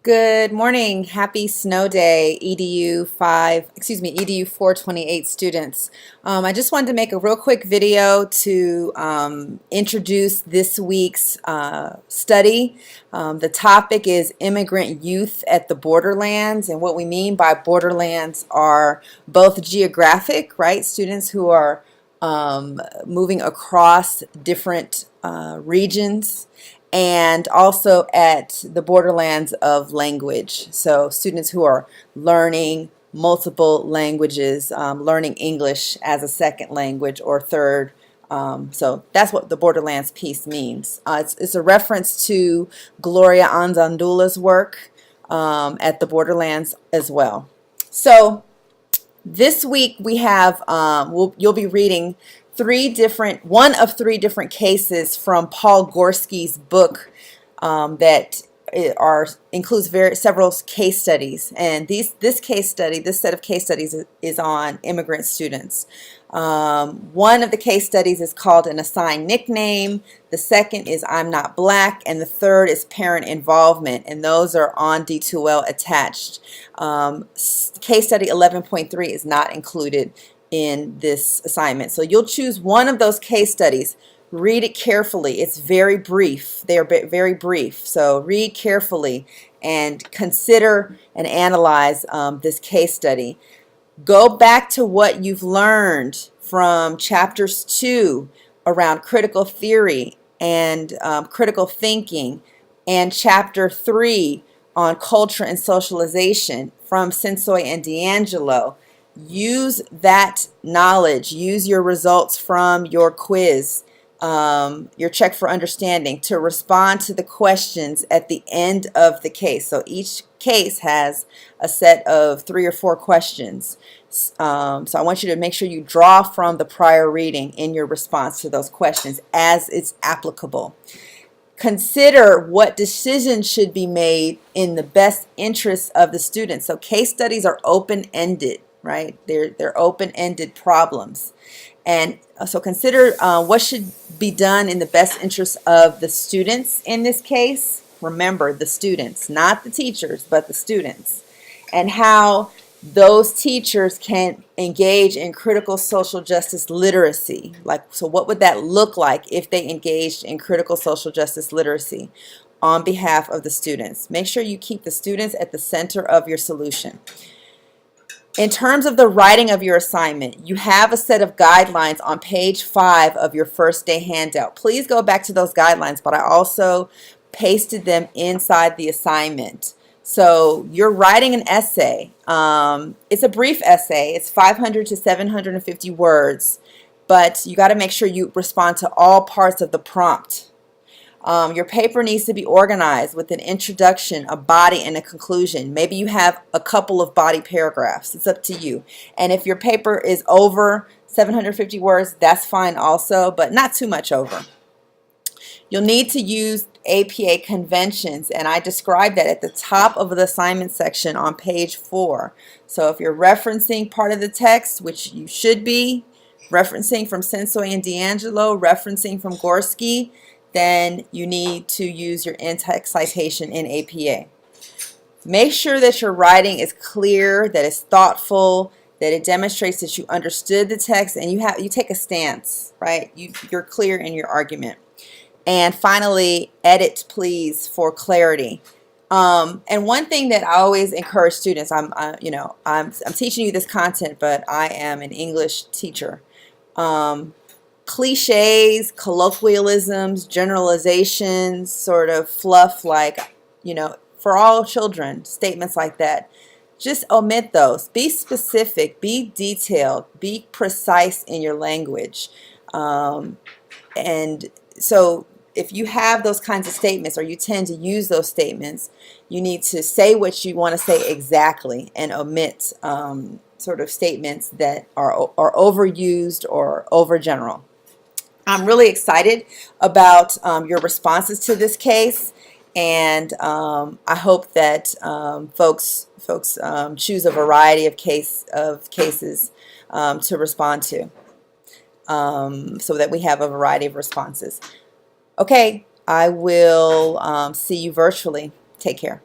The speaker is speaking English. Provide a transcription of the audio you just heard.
Good morning. Happy snow day, EDU 428 students. I just wanted to make a real quick video to introduce this week's study. The topic is immigrant youth at the borderlands, and what we mean by borderlands are both geographic, right? Students who are moving across different regions, and also at the borderlands of language. So students who are learning multiple languages, learning English as a second language or third. So that's what the borderlands piece means. It's a reference to Gloria Anzaldúa's work at the borderlands as well. So this week we have, you'll be reading one of three different cases from Paul Gorski's book that includes several case studies, and this set of case studies is on immigrant students. One of the case studies is called An Assigned Nickname, the second is I'm Not Black, and the third is Parent Involvement, and those are on D2L attached. Case study 11.3 is not included in this assignment. So you'll choose one of those case studies. Read it carefully. It's very brief. They are very brief. So read carefully and consider and analyze this case study. Go back to what you've learned from chapters 2 around critical theory and critical thinking, and chapter 3 on culture and socialization from Sensoy and D'Angelo. Use that knowledge, use your results from your quiz, your check for understanding, to respond to the questions at the end of the case. So each case has a set of 3 or 4 questions. So I want you to make sure you draw from the prior reading in your response to those questions as it's applicable. Consider what decisions should be made in the best interest of the student. So case studies are open-ended, right? They're open-ended problems. And so consider what should be done in the best interest of the students in this case. Remember, the students, not the teachers, but the students. And how those teachers can engage in critical social justice literacy. So what would that look like if they engaged in critical social justice literacy on behalf of the students? Make sure you keep the students at the center of your solution. In terms of the writing of your assignment, you have a set of guidelines on page 5 of your first day handout. Please go back to those guidelines, but I also pasted them inside the assignment. So you're writing an essay. It's a brief essay. It's 500 to 750 words, but you got to make sure you respond to all parts of the prompt. Your paper needs to be organized with an introduction, a body, and a conclusion. Maybe you have a couple of body paragraphs. It's up to you. And if your paper is over 750 words, that's fine also, but not too much over. You'll need to use APA conventions, and I described that at the top of the assignment section on page 4. So if you're referencing part of the text, which you should be, referencing from Sensoy and D'Angelo, referencing from Gorski, then you need to use your in-text citation in APA. Make sure that your writing is clear, that it's thoughtful, that it demonstrates that you understood the text, and you take a stance, right? You're clear in your argument. And finally, edit please for clarity. And one thing that I always encourage students, I'm teaching you this content, but I am an English teacher. Cliches, colloquialisms, generalizations, sort of fluff like, for all children, statements like that. Just omit those. Be specific, be detailed, be precise in your language. And so if you have those kinds of statements, or you tend to use those statements, you need to say what you want to say exactly and omit sort of statements that are overused or overgeneral. I'm really excited about your responses to this case, and I hope that folks choose a variety of cases to respond to, so that we have a variety of responses. Okay, I will see you virtually. Take care.